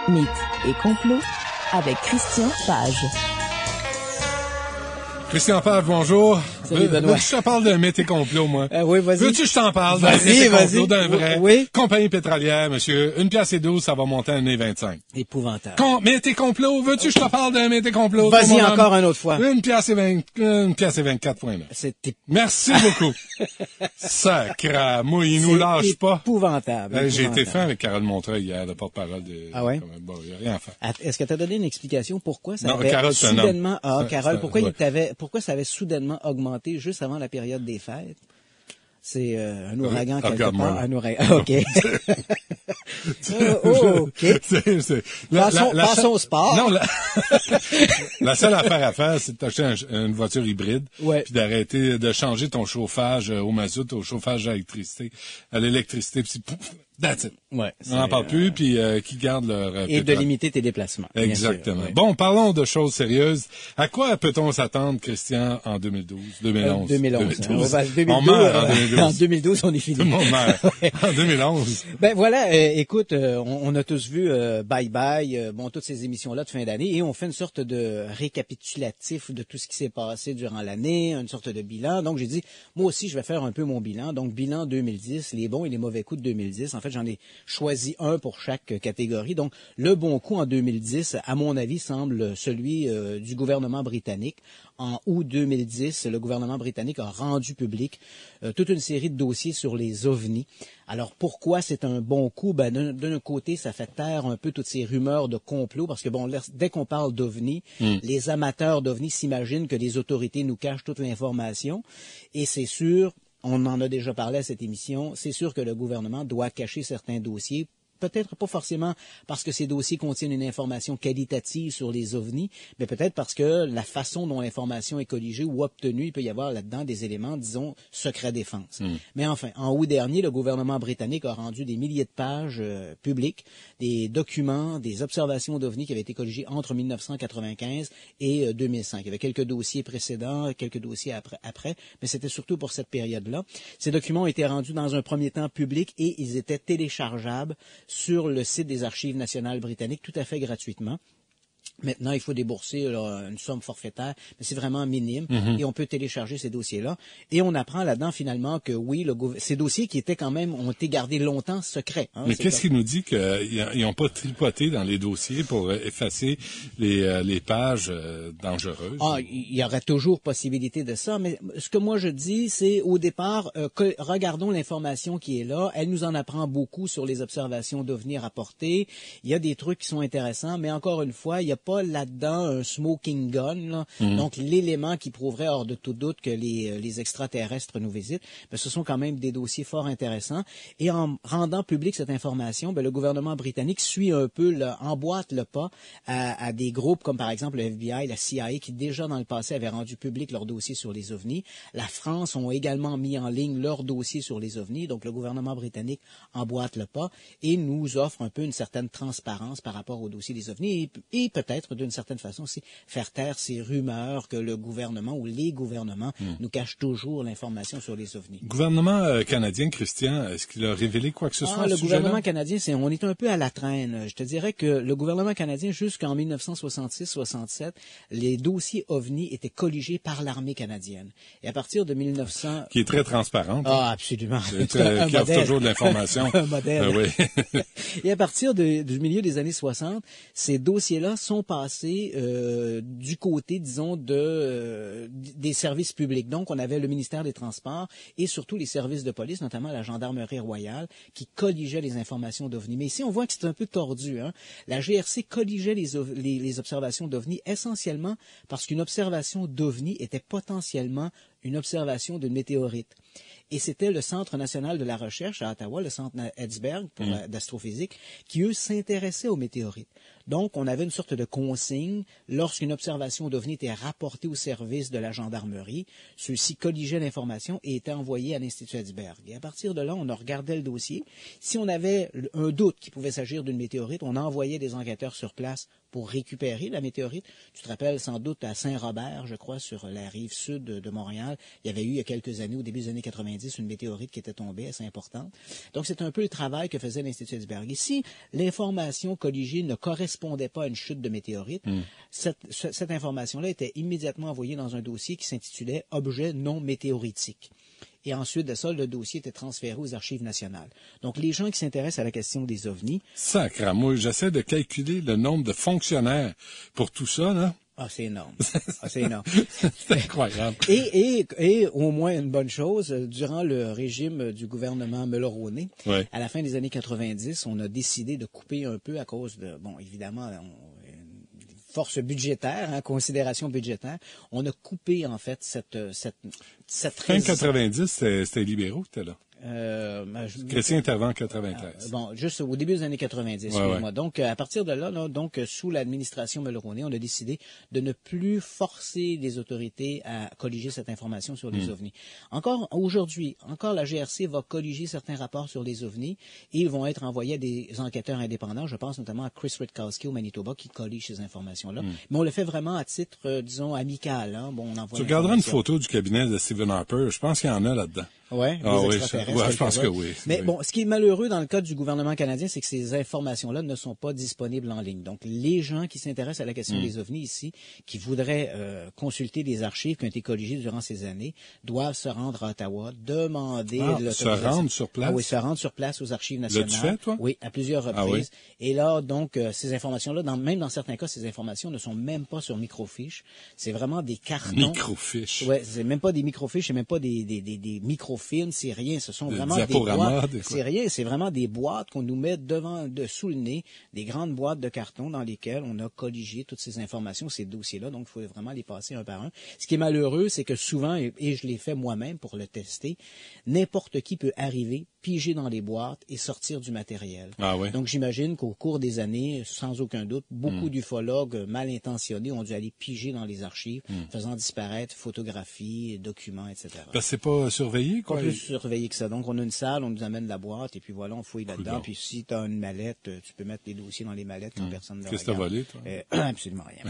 Mythes et complots avec Christian Page. Christian Page, bonjour. Salut, Benoît. Veux-tu que je te parle d'un mythe et complot, moi? Oui, vas-y. Veux-tu que je t'en parle d'un mythe et Vas-y. complot, d'un vrai? Oui. Compagnie pétrolière, monsieur. 1,12 $, ça va monter à 1,25 $. Épouvantable. Mythe et complot. Veux-tu que je te parle d'un mythe et complot? Vas-y encore une autre fois. 1,24 $. C'était Merci beaucoup. Sacra, moi, il nous lâche pas. Épouvantable. J'ai été fin avec Carole Montreuil hier, le porte-parole de... Ah ouais? Bon, il n'y a rien à faire. Est-ce que tu as donné une explication pourquoi ça Non, avait Carole, c'est un homme. soudainement... Ah, Carole, pourquoi ouais. pourquoi ça avait soudainement augmenté juste avant la période des fêtes? C'est un ouragan quelque regarde-moi, part. là. Un ouragan. Ah, OK. OK. Passons au sport. Non, la seule affaire à faire, c'est de t'acheter une voiture hybride, Ouais. puis d'arrêter de changer ton chauffage au mazout au chauffage à l'électricité, puis pouf, that's it. Ouais, On n'en parle plus, puis qui garde leur Et de pétrole. limiter tes déplacements. bien Exactement. sûr, ouais. Bon, parlons de choses sérieuses. À quoi peut-on s'attendre, Christian, en 2012, 2011? 2011. On meurt en 2012. En 2012, on est fini. Tout le monde meurt. En 2011. Ben voilà, écoute, on a tous vu Bye Bye, toutes ces émissions-là de fin d'année, et on fait une sorte de récapitulatif de tout ce qui s'est passé durant l'année, une sorte de bilan. Donc j'ai dit, moi aussi, je vais faire un peu mon bilan. Donc bilan 2010, les bons et les mauvais coups de 2010. En fait, j'en ai choisi un pour chaque catégorie. Donc le bon coup en 2010, à mon avis, semble celui du gouvernement britannique. En août 2010, le gouvernement britannique a rendu public toute une série de dossiers sur les ovnis. Alors pourquoi c'est un bon coup? Ben d'un côté, ça fait taire un peu toutes ces rumeurs de complot, parce que bon, dès qu'on parle d'ovnis, les amateurs d'ovnis s'imaginent que les autorités nous cachent toute l'information, et c'est sûr, on en a déjà parlé à cette émission, c'est sûr que le gouvernement doit cacher certains dossiers. Peut-être pas forcément parce que ces dossiers contiennent une information qualitative sur les ovnis, mais peut-être parce que la façon dont l'information est colligée ou obtenue, il peut y avoir là-dedans des éléments, disons, secret défense. Mais enfin, en août dernier, le gouvernement britannique a rendu des milliers de pages publiques, des documents, des observations d'ovnis qui avaient été colligées entre 1995 et 2005. Il y avait quelques dossiers précédents, quelques dossiers après, mais c'était surtout pour cette période-là. Ces documents ont été rendus dans un premier temps publics et ils étaient téléchargeables sur le site des Archives nationales britanniques tout à fait gratuitement. Maintenant, il faut débourser une somme forfaitaire, mais c'est vraiment minime, et on peut télécharger ces dossiers-là. Et on apprend là-dedans, finalement, que oui, ces dossiers qui étaient quand même, ont été gardés longtemps secrets. Hein, Mais qu'est-ce qui nous dit qu'ils n'ont pas tripoté dans les dossiers pour effacer les pages dangereuses? Ah, il y aurait toujours possibilité de ça, mais ce que moi je dis, c'est au départ, regardons l'information qui est là. Elle nous en apprend beaucoup sur les observations d'ovnis rapportées. Il y a des trucs qui sont intéressants, mais encore une fois, il n'y a pas là-dedans un smoking gun, là. Donc l'élément qui prouverait hors de tout doute que les extraterrestres nous visitent. Ben, ce sont quand même des dossiers fort intéressants. Et en rendant publique cette information, ben, le gouvernement britannique suit un peu, emboîte le pas à des groupes comme par exemple le FBI, la CIA, qui déjà dans le passé avaient rendu public leurs dossiers sur les ovnis. La France ont également mis en ligne leurs dossiers sur les ovnis. Donc le gouvernement britannique emboîte le pas et nous offre un peu une certaine transparence par rapport au dossier des ovnis et peut-être d'une certaine façon aussi faire taire ces rumeurs que le gouvernement ou les gouvernements nous cachent toujours l'information sur les ovnis. Le gouvernement canadien, Christian, est-ce qu'il a révélé quoi que ce soit à ce le sujet-là? gouvernement canadien, on est un peu à la traîne. Je te dirais que le gouvernement canadien, jusqu'en 1966-67, les dossiers ovnis étaient colligés par l'armée canadienne. Et à partir de 1900... Qui est très transparente. Ah, absolument. Qui offre toujours de l'information. Un modèle. Oui. Et à partir du milieu des années 60, ces dossiers-là sont passés du côté, disons, des services publics. Donc, on avait le ministère des Transports et surtout les services de police, notamment la Gendarmerie royale, qui colligeaient les informations d'OVNI. Mais ici, on voit que c'est un peu tordu. Hein? La GRC colligeait les observations d'OVNI essentiellement parce qu'une observation d'OVNI était potentiellement une observation d'une météorite. Et c'était le Centre national de la recherche à Ottawa, le Centre Edsberg d'astrophysique, qui, eux, s'intéressaient aux météorites. Donc, on avait une sorte de consigne. Lorsqu'une observation d'OVNI était rapportée au service de la gendarmerie, ceux-ci colligeaient l'information et étaient envoyés à l'Institut Edsberg. Et à partir de là, on regardait le dossier. Si on avait un doute qu'il pouvait s'agir d'une météorite, on envoyait des enquêteurs sur place pour récupérer la météorite. Tu te rappelles sans doute à Saint-Robert, je crois, sur la rive sud de Montréal, il y avait eu il y a quelques années, au début des années 90, une météorite qui était tombée assez importante. Donc, c'est un peu le travail que faisait l'Institut Edisberg. Ici, l'information colligée ne correspondait pas à une chute de météorite. Cette information-là était immédiatement envoyée dans un dossier qui s'intitulait « Objet non météoritique ». Et ensuite de ça, le dossier était transféré aux Archives nationales. Donc, les gens qui s'intéressent à la question des ovnis... Sacramouille, j'essaie de calculer le nombre de fonctionnaires pour tout ça, là. Ah, c'est énorme. Ah, c'est énorme. C'est incroyable. Et au moins une bonne chose, durant le régime du gouvernement Mulroney, ouais. À la fin des années 90, on a décidé de couper un peu à cause de, bon, évidemment, force budgétaire, considération budgétaire, on a coupé en fait cette fin 90, c'était libéraux, c'était là. Chrétien est avant 93. Bon, juste au début des années 90, excusez-moi. Ouais. Donc, à partir de là, donc, sous l'administration Mulroney, on a décidé de ne plus forcer les autorités à colliger cette information sur les ovnis. Encore aujourd'hui, la GRC va colliger certains rapports sur les ovnis et ils vont être envoyés à des enquêteurs indépendants. Je pense notamment à Chris Rutkowski au Manitoba qui collige ces informations-là. Mais on le fait vraiment à titre, disons, amical. Hein. Bon, on envoie tu regarderas une photo du cabinet de Stephen Harper. Je pense qu'il y en a là-dedans. Ouais, je pense que oui. Mais bon, ce qui est malheureux dans le cas du gouvernement canadien, c'est que ces informations-là ne sont pas disponibles en ligne. Donc, les gens qui s'intéressent à la question des ovnis ici, qui voudraient consulter les archives qui ont été colligées durant ces années, doivent se rendre à Ottawa, demander se rendre sur place? Ah oui, se rendre sur place aux archives nationales. L'as-tu fait, toi? Oui, à plusieurs reprises. Ah oui? Et là, donc, ces informations-là, même dans certains cas, ces informations ne sont même pas sur microfiches. C'est vraiment des cartons. Microfiches? Ouais, c'est même pas des microfiches, c'est même pas des microfilms, c'est rien. Ce sont vraiment des boîtes. C'est rien, c'est vraiment des boîtes qu'on nous met sous le nez, des grandes boîtes de carton dans lesquelles on a colligé toutes ces informations, ces dossiers-là. Donc, il faut vraiment les passer un par un. Ce qui est malheureux, c'est que souvent, et je l'ai fait moi-même pour le tester, n'importe qui peut arriver, piger dans les boîtes et sortir du matériel. Ah oui. Donc, j'imagine qu'au cours des années, sans aucun doute, beaucoup d'ufologues mal intentionnés ont dû aller piger dans les archives, faisant disparaître photographies, documents, etc. Parce que c'est pas surveillé, quoi. Pas plus surveillé que ça. Donc, on a une salle, on nous amène la boîte, et puis voilà, on fouille là-dedans. Puis si tu as une mallette, tu peux mettre les dossiers dans les mallettes quand personne ne le regarde. Qu'est-ce que t'as volé, toi? Absolument rien.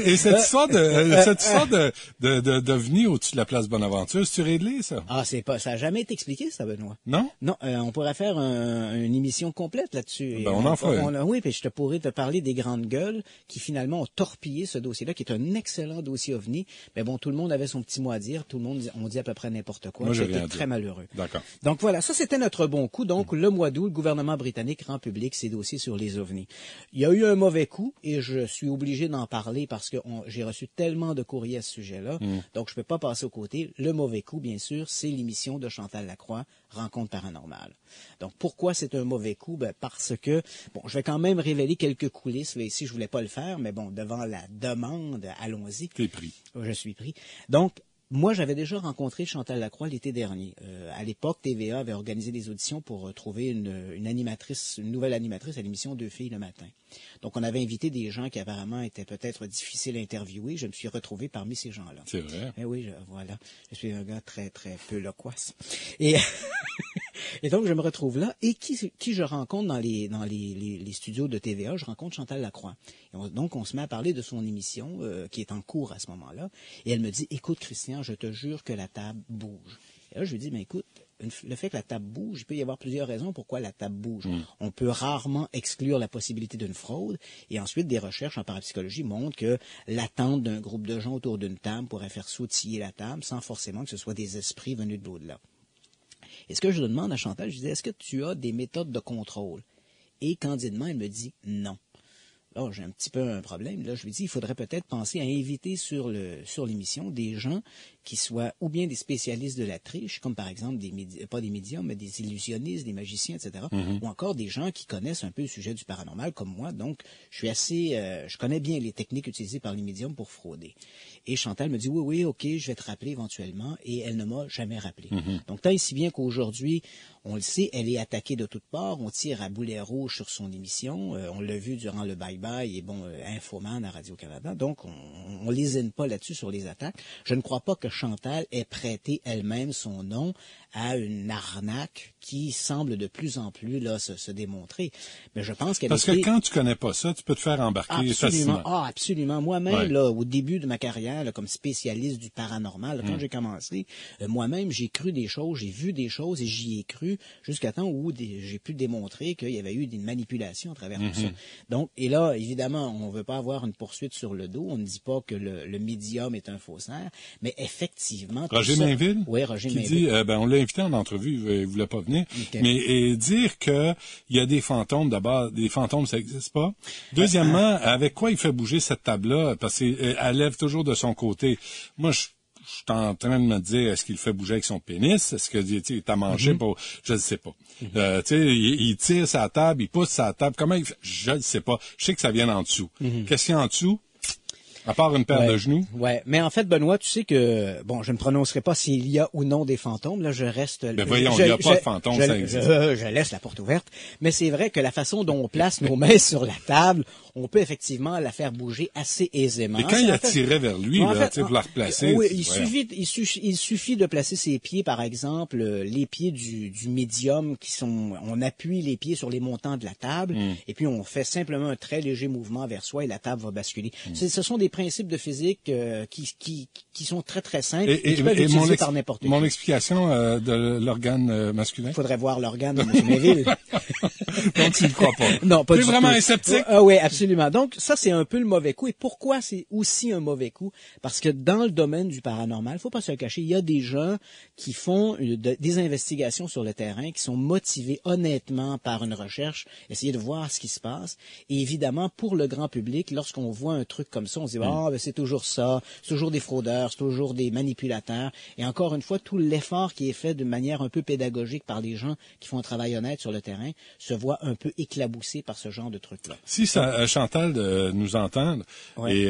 Et cette histoire de venir au-dessus de la place Bonaventure, c'est-tu réglé, ça? Ah, ça a jamais été expliqué, ça, Benoît. Non? Non, on pourrait faire une émission complète là-dessus. Ben, on en fera. Oui, puis je pourrais te parler des grandes gueules qui finalement ont torpillé ce dossier-là, qui est un excellent dossier OVNI. Mais bon, tout le monde avait son petit mot à dire. Tout le monde, on dit à peu près n'importe quoi. Moi, j'ai rien C'était à dire. très malheureux. D'accord. Donc voilà, ça c'était notre bon coup. Donc le mois d'août, le gouvernement britannique rend public ses dossiers sur les ovnis. Il y a eu un mauvais coup et je suis obligé d'en parler parce que j'ai reçu tellement de courriers à ce sujet-là. Donc je peux pas passer aux côtés. Le mauvais coup, bien sûr, c'est l'émission de Chantal Lacroix, Rencontre paranormale. Donc pourquoi c'est un mauvais coup? Ben, parce que, bon, je vais quand même révéler quelques coulisses. Là, ici, je voulais pas le faire, mais bon, devant la demande, allons-y. T'es pris. Je suis pris. Donc, moi, j'avais déjà rencontré Chantal Lacroix l'été dernier. À l'époque, TVA avait organisé des auditions pour trouver une nouvelle animatrice à l'émission Deux filles le matin. Donc, on avait invité des gens qui apparemment étaient peut-être difficiles à interviewer. Je me suis retrouvé parmi ces gens-là. C'est vrai. Eh oui, voilà. Je suis un gars très, très peu loquace. Et donc, je me retrouve là. Et qui je rencontre dans les studios de TVA? Je rencontre Chantal Lacroix. Donc, on se met à parler de son émission qui est en cours à ce moment-là. Et elle me dit, écoute, Christian, je te jure que la table bouge. Et là, je lui dis, mais écoute, le fait que la table bouge, il peut y avoir plusieurs raisons pourquoi la table bouge. On peut rarement exclure la possibilité d'une fraude. Et ensuite, des recherches en parapsychologie montrent que l'attente d'un groupe de gens autour d'une table pourrait faire sautiller la table sans forcément que ce soit des esprits venus de l'au-delà. Et ce que je demande à Chantal, je dis, est-ce que tu as des méthodes de contrôle? Et candidement, elle me dit non. Là, j'ai un petit peu un problème. Là, je lui dis, il faudrait peut-être penser à inviter sur l'émission des gens qui soient ou bien des spécialistes de la triche, comme par exemple pas des médiums, mais des illusionnistes, des magiciens, etc., ou encore des gens qui connaissent un peu le sujet du paranormal, comme moi. Donc, je connais bien les techniques utilisées par les médiums pour frauder. Et Chantal me dit, oui, OK, je vais te rappeler éventuellement, et elle ne m'a jamais rappelé. Donc, tant et si bien qu'aujourd'hui, on le sait, elle est attaquée de toutes parts, on tire à boulet rouge sur son émission, on l'a vu durant le bye-bye et bon, Infoman à Radio-Canada, donc on lésine pas là-dessus sur les attaques. Je ne crois pas que Chantal ait prêté elle-même son nom à une arnaque qui semble de plus en plus là se démontrer. Mais je pense qu'elle Parce que quand tu connais pas ça, tu peux te faire embarquer facilement. Absolument. Moi-même, là, au début de ma carrière, là, comme spécialiste du paranormal, là, quand j'ai commencé, moi-même, j'ai cru des choses, j'ai vu des choses et j'y ai cru jusqu'à temps où j'ai pu démontrer qu'il y avait eu des manipulations à travers tout ça. Donc, et là, évidemment, on veut pas avoir une poursuite sur le dos. On ne dit pas que le médium est un faussaire, mais effectivement... Roger Mainville? Oui, Roger Mainville. Qui dit, on l'a invité en entrevue, il voulait pas venir, mais dire que il y a des fantômes, d'abord, des fantômes, ça n'existe pas. Deuxièmement, avec quoi il fait bouger cette table-là? Parce qu'elle lève toujours de son côté. Moi, je suis en train de me dire, est-ce qu'il fait bouger avec son pénis? Est-ce que il t'a mangé pour... Je ne sais pas. Il tire sa table, il pousse sa table. Comment il fait? Je ne sais pas. Je sais que ça vient en dessous. Qu'est-ce qu'il y a en dessous? À part une paire de genoux. Ouais, mais en fait, Benoît, tu sais que, bon, je ne prononcerai pas s'il y a ou non des fantômes. Là, je reste... Mais voyons, il n'y a pas de fantômes, ça existe. Je laisse la porte ouverte. Mais c'est vrai que la façon dont on place nos mains sur la table, on peut effectivement la faire bouger assez aisément. Et quand il attirait vers lui, pour la replacer... Oui, il suffit de placer ses pieds, par exemple, les pieds du médium qui sont... On appuie les pieds sur les montants de la table, et puis on fait simplement un très léger mouvement vers soi et la table va basculer. Ce sont des principes de physique qui sont très, très simples et qui peuvent être utilisés par n'importe qui. Mon explication de l'organe masculin? Il faudrait voir l'organe de M. Mainville. Donc, tu ne crois pas? Non, pas du tout. Tu es vraiment un sceptique? Oui, absolument. Donc, ça, c'est un peu le mauvais coup. Et pourquoi c'est aussi un mauvais coup? Parce que dans le domaine du paranormal, il faut pas se le cacher, il y a des gens qui font des investigations sur le terrain, qui sont motivés honnêtement par une recherche, essayer de voir ce qui se passe. Et évidemment, pour le grand public, lorsqu'on voit un truc comme ça, on se dit, c'est toujours ça, c'est toujours des fraudeurs, c'est toujours des manipulateurs. Et encore une fois, tout l'effort qui est fait de manière un peu pédagogique par des gens qui font un travail honnête sur le terrain se voit un peu éclaboussé par ce genre de truc-là. Si ça, Chantal nous entendre et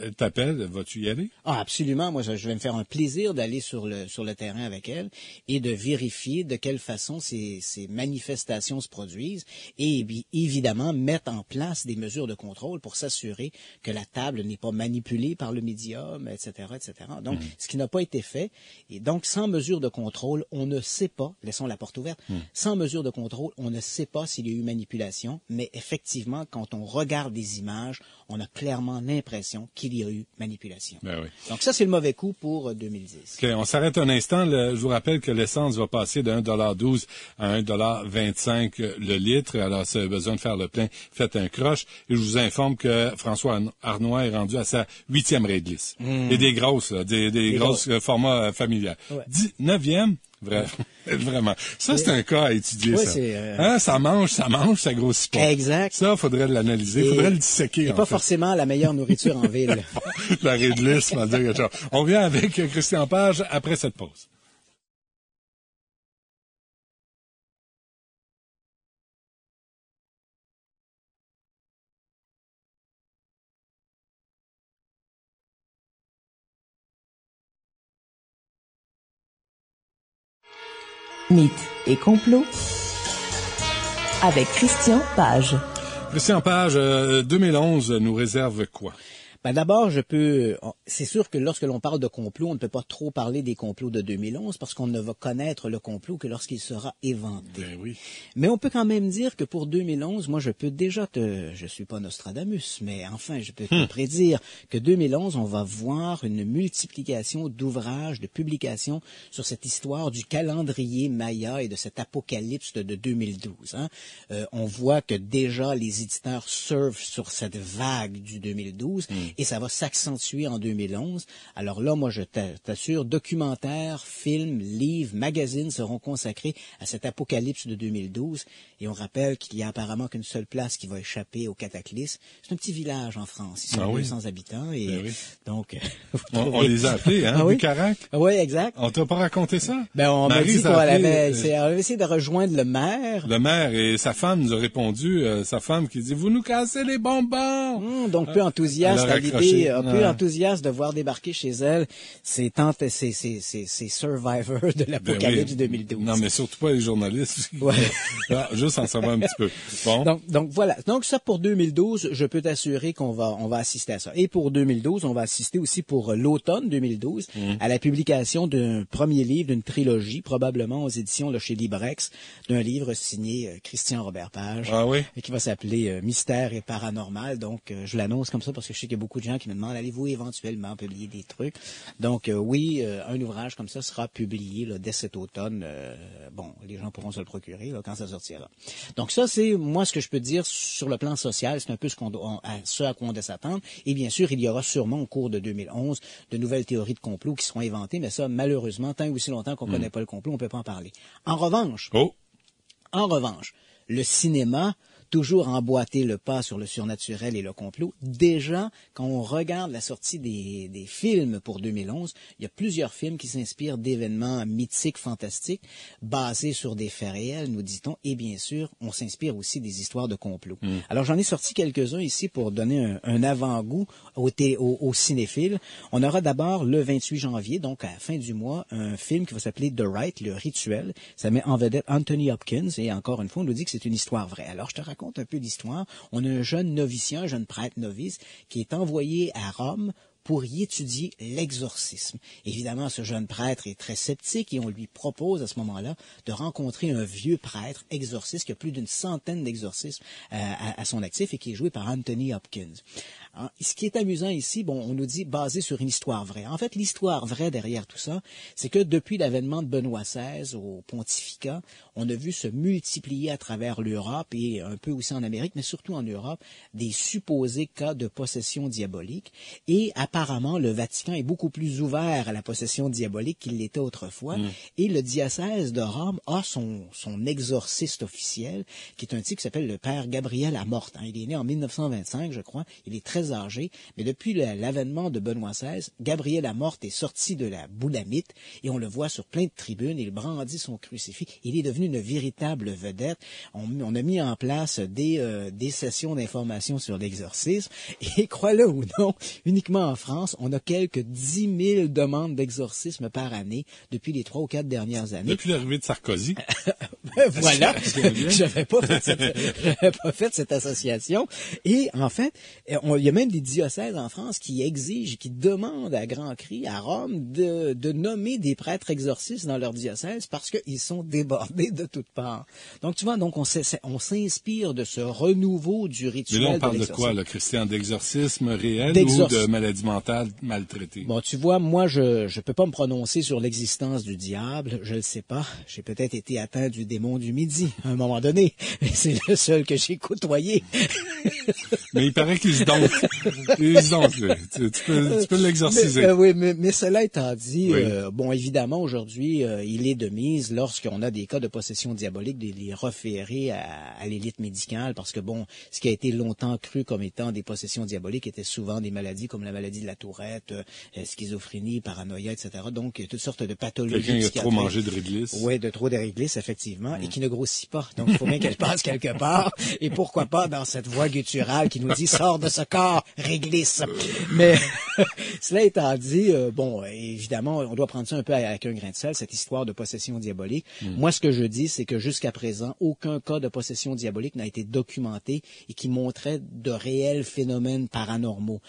elle t'appelle, vas-tu y aller? Absolument. Moi, je vais me faire un plaisir d'aller sur le terrain avec elle et de vérifier de quelle façon ces manifestations se produisent et évidemment mettre en place des mesures de contrôle pour s'assurer que la table n'est pas manipulée par le médium, etc., etc. Donc, ce qui n'a pas été fait. Et donc, sans mesure de contrôle, on ne sait pas, laissons la porte ouverte, sans mesure de contrôle, on ne sait pas s'il y a eu manipulation, mais effectivement, quand on regarde des images, on a clairement l'impression qu'il y a eu manipulation. Ben oui. Donc ça, c'est le mauvais coup pour 2010. OK, on s'arrête un instant. Je vous rappelle que l'essence va passer de 1,12 à 1,25 le litre. Alors, si vous avez besoin de faire le plein, faites un croche. Et je vous informe que François Arnois est rendu à sa 8e réglisse. Et des grosses, là, des grosses formats familiales. Ouais. 19e. Vraiment. Ça, c'est un cas à étudier, ça. Ça mange, ça grossit pas. Exact. Ça, faudrait l'analyser, faudrait le disséquer. C'est pas forcément la meilleure nourriture en ville. La réglisse, on va dire quelque chose. On revient avec Christian Page après cette pause. Mythes et complots avec Christian Page. Christian Page, 2011 nous réserve quoi? D'abord, c'est sûr que lorsque l'on parle de complot, on ne peut pas trop parler des complots de 2011 parce qu'on ne va connaître le complot que lorsqu'il sera éventé. Ben oui. Mais on peut quand même dire que pour 2011, moi, je peux déjà je suis pas Nostradamus, mais enfin, je peux te prédire que 2011, on va voir une multiplication d'ouvrages, de publications sur cette histoire du calendrier Maya et de cet apocalypse de 2012. On voit que déjà les éditeurs surfent sur cette vague du 2012. Et ça va s'accentuer en 2011. Alors là, moi, je t'assure, documentaires, films, livres, magazines seront consacrés à cet apocalypse de 2012. Et on rappelle qu'il y a apparemment qu'une seule place qui va échapper au cataclysme. C'est un petit village en France. Ils sont 200 habitants. Et donc, on les a appelés, hein, Bucarac? Oui, exact. On t'a pas raconté ça? On m'a dit qu'on avait essayé de rejoindre le maire. Le maire et sa femme nous a répondu, sa femme qui dit, vous nous cassez les bonbons! Donc, peu enthousiaste à l'idée un peu enthousiaste de voir débarquer chez elle ces Survivors de l'apocalypse 2012. Non, mais surtout pas les journalistes. Ouais. Juste en savoir un petit peu. Bon. Donc voilà. Donc ça pour 2012, je peux t'assurer qu'on va assister à ça. Et pour 2012, on va assister aussi pour l'automne 2012 à la publication d'un premier livre d'une trilogie, probablement aux éditions là, chez Librex, d'un livre signé Christian Robert Page. Ah oui? Et qui va s'appeler Mystère et paranormal. Donc je l'annonce comme ça parce que je sais qu'il y a beaucoup de gens qui me demandent allez-vous éventuellement publier des trucs. Donc oui, un ouvrage comme ça sera publié là, dès cet automne. Bon, les gens pourront se le procurer là, quand ça sortira. Donc ça, c'est moi ce que je peux dire sur le plan social. C'est un peu ce à quoi on doit s'attendre. Et bien sûr, il y aura sûrement au cours de 2011 de nouvelles théories de complot qui seront inventées. Mais ça, malheureusement, tant et aussi longtemps qu'on ne connaît pas le complot, on ne peut pas en parler. En revanche, le cinéma, toujours emboîter le pas sur le surnaturel et le complot. Déjà, quand on regarde la sortie des films pour 2011, il y a plusieurs films qui s'inspirent d'événements mythiques, fantastiques, basés sur des faits réels, nous dit-on, et bien sûr, on s'inspire aussi des histoires de complot. Alors, j'en ai sorti quelques-uns ici pour donner un avant-goût aux cinéphiles. On aura d'abord le 28 janvier, donc à la fin du mois, un film qui va s'appeler The Rite, le rituel. Ça met en vedette Anthony Hopkins, et encore une fois, on nous dit que c'est une histoire vraie. Alors, je te raconte un peu l'histoire. On a un jeune noviciant, un jeune prêtre novice, qui est envoyé à Rome pour y étudier l'exorcisme. Évidemment, ce jeune prêtre est très sceptique et on lui propose à ce moment-là de rencontrer un vieux prêtre exorciste qui a plus d'une centaine d'exorcismes à son actif et qui est joué par Anthony Hopkins. Hein, ce qui est amusant ici, bon, on nous dit basé sur une histoire vraie. En fait, l'histoire vraie derrière tout ça, c'est que depuis l'avènement de Benoît XVI au pontificat, on a vu se multiplier à travers l'Europe et un peu aussi en Amérique, mais surtout en Europe, des supposés cas de possession diabolique. Et apparemment, le Vatican est beaucoup plus ouvert à la possession diabolique qu'il l'était autrefois. Et le diocèse de Rome a son exorciste officiel, qui est un type qui s'appelle le père Gabriel Amorth. Hein, il est né en 1925, je crois. Il est très âgé, mais depuis l'avènement de Benoît XVI, Gabriel Amorth est sorti de la boulamite et on le voit sur plein de tribunes, il brandit son crucifix, il est devenu une véritable vedette. On a mis en place des sessions d'information sur l'exorcisme et crois-le ou non, uniquement en France, on a quelques 10 000 demandes d'exorcisme par année depuis les 3 ou 4 dernières années. Depuis l'arrivée de Sarkozy. Voilà, j'avais pas fait cette association. Et en fait, il y a même des diocèses en France qui exigent, qui demandent à grands cris à Rome de nommer des prêtres exorcistes dans leur diocèse parce qu'ils sont débordés de toutes parts. Donc tu vois, donc on s'inspire de ce renouveau du rituel. Mais là, on parle de quoi, là, Christian? D'exorcisme réel ou de maladie mentale maltraitée? Bon, tu vois, moi, je peux pas me prononcer sur l'existence du diable. Je le sais pas. J'ai peut-être été atteint du démon du midi à un moment donné. C'est le seul que j'ai côtoyé. Mais il paraît qu'il se dompte. Il se dompte. Tu peux l'exorciser. Oui, mais cela étant dit, bon, évidemment, aujourd'hui, il est de mise, lorsqu'on a des cas de possession diabolique, de les référer à l'élite médicale, parce que, bon, ce qui a été longtemps cru comme étant des possessions diaboliques était souvent des maladies comme la maladie de la Tourette, schizophrénie, paranoïa, etc. Donc, toutes sortes de pathologies. Quelqu'un qui a trop mangé de réglisse. Oui, de trop de réglisse, effectivement, et qui ne grossit pas. Donc, il faut bien qu'elle passe quelque part. Et pourquoi pas dans cette voix gutturale qui nous dit « Sors de ce corps, réglisse ». Mais, cela étant dit, bon, évidemment, on doit prendre ça un peu avec un grain de sel, cette histoire de possession diabolique. Moi, ce que je dis, c'est que jusqu'à présent, aucun cas de possession diabolique n'a été documenté et qui montrait de réels phénomènes paranormaux.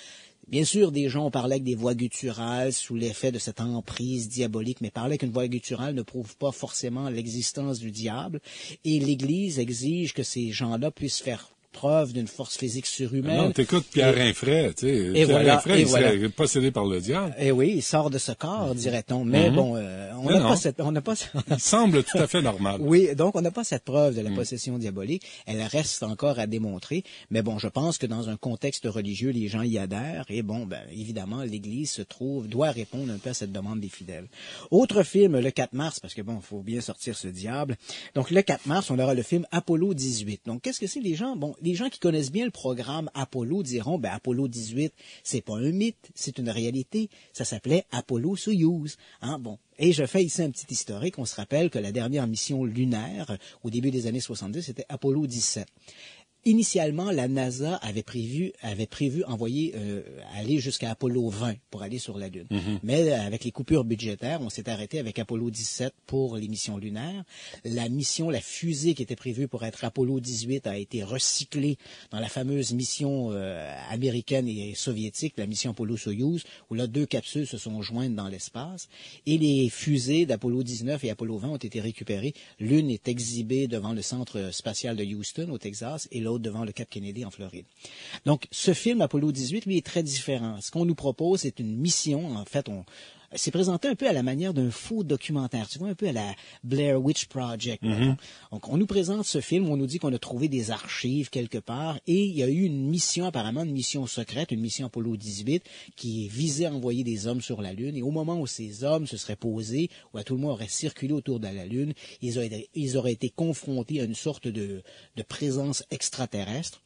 Bien sûr, des gens ont parlé avec des voix gutturales sous l'effet de cette emprise diabolique, mais parler avec une voix gutturale ne prouve pas forcément l'existence du diable. Et l'Église exige que ces gens-là puissent faire preuve d'une force physique surhumaine. Non, t'écoutes Pierre Rinfray, tu sais. Pierre Rinfray, il serait possédé par le diable. Et oui, il sort de ce corps, dirait-on. Mais bon, on n'a pas il semble tout à fait normal. Oui, donc on n'a pas cette preuve de la possession diabolique. Elle reste encore à démontrer. Mais bon, je pense que dans un contexte religieux, les gens y adhèrent. Et bon, ben, évidemment, l'Église doit répondre un peu à cette demande des fidèles. Autre film, le 4 mars, parce que bon, il faut bien sortir ce diable. Donc, le 4 mars, on aura le film Apollo 18. Donc, qu'est-ce que c'est les gens? Bon, les gens qui connaissent bien le programme Apollo diront, ben, Apollo 18, c'est pas un mythe, c'est une réalité. Ça s'appelait Apollo-Soyouz. Hein, bon. Et je fais ici un petit historique. On se rappelle que la dernière mission lunaire, au début des années 70, c'était Apollo 17. Initialement, la NASA avait prévu envoyer aller jusqu'à Apollo 20 pour aller sur la Lune. Mais avec les coupures budgétaires, on s'est arrêté avec Apollo 17 pour les missions lunaires. La fusée qui était prévue pour être Apollo 18 a été recyclée dans la fameuse mission américaine et soviétique, la mission Apollo-Soyouz, où là 2 capsules se sont jointes dans l'espace. Et les fusées d'Apollo 19 et Apollo 20 ont été récupérées. L'une est exhibée devant le centre spatial de Houston, au Texas, et l'autre devant le Cap Kennedy en Floride. Donc, ce film, Apollo 18, lui, est très différent. Ce qu'on nous propose, c'est une mission. En fait, c'est présenté un peu à la manière d'un faux documentaire. Tu vois, un peu à la Blair Witch Project. Donc, on nous présente ce film, on nous dit qu'on a trouvé des archives quelque part, et il y a eu une mission, apparemment une mission secrète, une mission Apollo 18, qui visait à envoyer des hommes sur la Lune. Et au moment où ces hommes se seraient posés, ou à tout le moins auraient circulé autour de la Lune, ils auraient été confrontés à une sorte de présence extraterrestre.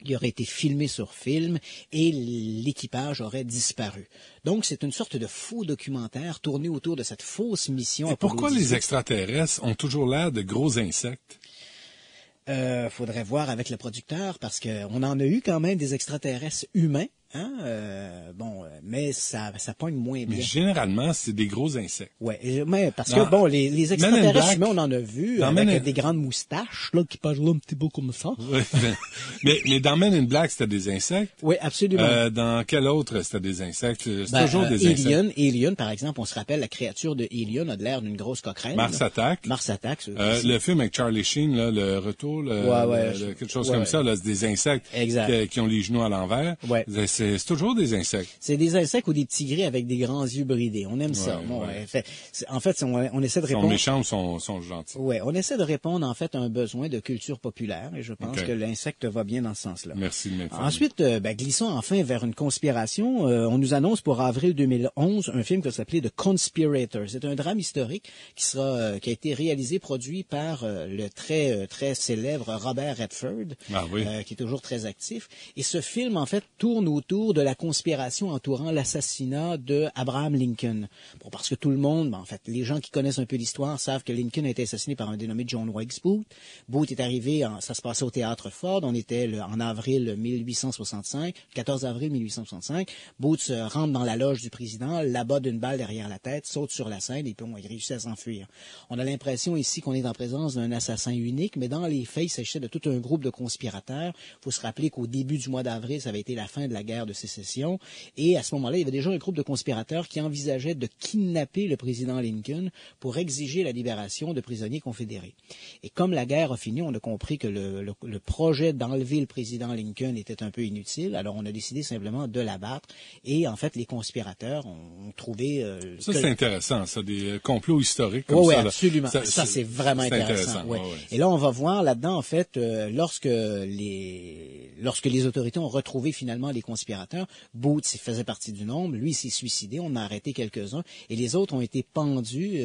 Il aurait été filmé sur film et l'équipage aurait disparu. Donc, c'est une sorte de faux documentaire tourné autour de cette fausse mission. Et pourquoi les extraterrestres ont toujours l'air de gros insectes? Faudrait voir avec le producteur, parce qu'on en a eu quand même des extraterrestres humains. Mais ça pogne moins bien. Mais généralement, c'est des gros insectes. Ouais, mais parce que les extraterrestres humains, on en a vu avec des grandes moustaches là qui parlent un petit peu comme ça. Ouais. mais dans Men in Black, c'était des insectes. Oui, absolument. Dans quel autre c'était des insectes? C'est toujours des insectes. Alien, par exemple, on se rappelle la créature de Alien a de l'air d'une grosse coquerelle. Mars Attack. Le film avec Charlie Sheen, là, le retour, quelque chose comme ça, là, c'est des insectes qui ont les genoux à l'envers. Ouais. C'est toujours des insectes. C'est des insectes ou des petits gris avec des grands yeux bridés. On aime ça. En fait, on essaie de répondre. Ils sont méchants ou sont gentils. Ouais, on essaie de répondre en fait à un besoin de culture populaire, et je pense que l'insecte va bien dans ce sens-là. Merci de m'informer. Ensuite, glissons enfin vers une conspiration. On nous annonce pour avril 2011 un film qui va s'appeler The Conspirator. C'est un drame historique qui a été réalisé, produit par le très célèbre Robert Redford, qui est toujours très actif. Et ce film, en fait, tourne autour de la conspiration entourant l'assassinat de Abraham Lincoln. Bon, parce que tout le monde, les gens qui connaissent un peu l'histoire savent que Lincoln a été assassiné par un dénommé John Wilkes Booth. Booth est arrivé, ça se passait au Théâtre Ford, on était en avril 1865, 14 avril 1865. Booth se rentre dans la loge du président, l'abat d'une balle derrière la tête, saute sur la scène et puis il réussit à s'enfuir. On a l'impression ici qu'on est en présence d'un assassin unique, mais dans les faits, il s'agissait de tout un groupe de conspirateurs. Il faut se rappeler qu'au début du mois d'avril, ça avait été la fin de la guerre de sécession, et à ce moment-là, il y avait déjà un groupe de conspirateurs qui envisageait de kidnapper le président Lincoln pour exiger la libération de prisonniers confédérés. Et comme la guerre a fini, on a compris que le projet d'enlever le président Lincoln était un peu inutile, alors on a décidé simplement de l'abattre, et en fait, les conspirateurs ont trouvé... c'est intéressant, ça, des complots historiques comme ça. Oui, absolument. Ça, c'est vraiment intéressant. Ouais. Et là, on va voir là-dedans, en fait, lorsque les autorités ont retrouvé finalement les conspirateurs, Booth faisait partie du nombre, lui s'est suicidé, on a arrêté quelques-uns, et les autres ont été pendus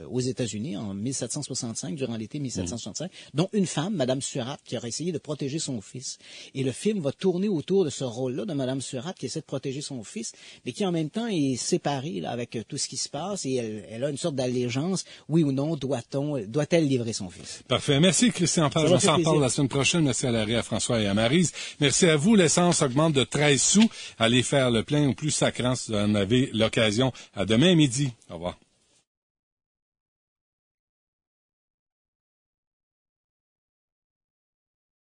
aux États-Unis en 1765, durant l'été 1765, dont une femme, Madame Surratt, qui aurait essayé de protéger son fils. Et le film va tourner autour de ce rôle-là de Madame Surratt qui essaie de protéger son fils, mais qui en même temps est séparée avec tout ce qui se passe, et elle a une sorte d'allégeance, oui ou non, doit-elle livrer son fils? Parfait. Merci Christian Page, on s'en parle la semaine prochaine. Merci à Larry, à François et à Maryse. Merci à vous. L'essence augmente de 13 sous. Allez faire le plein au plus sacrant si vous en avez l'occasion. À demain midi. Au revoir.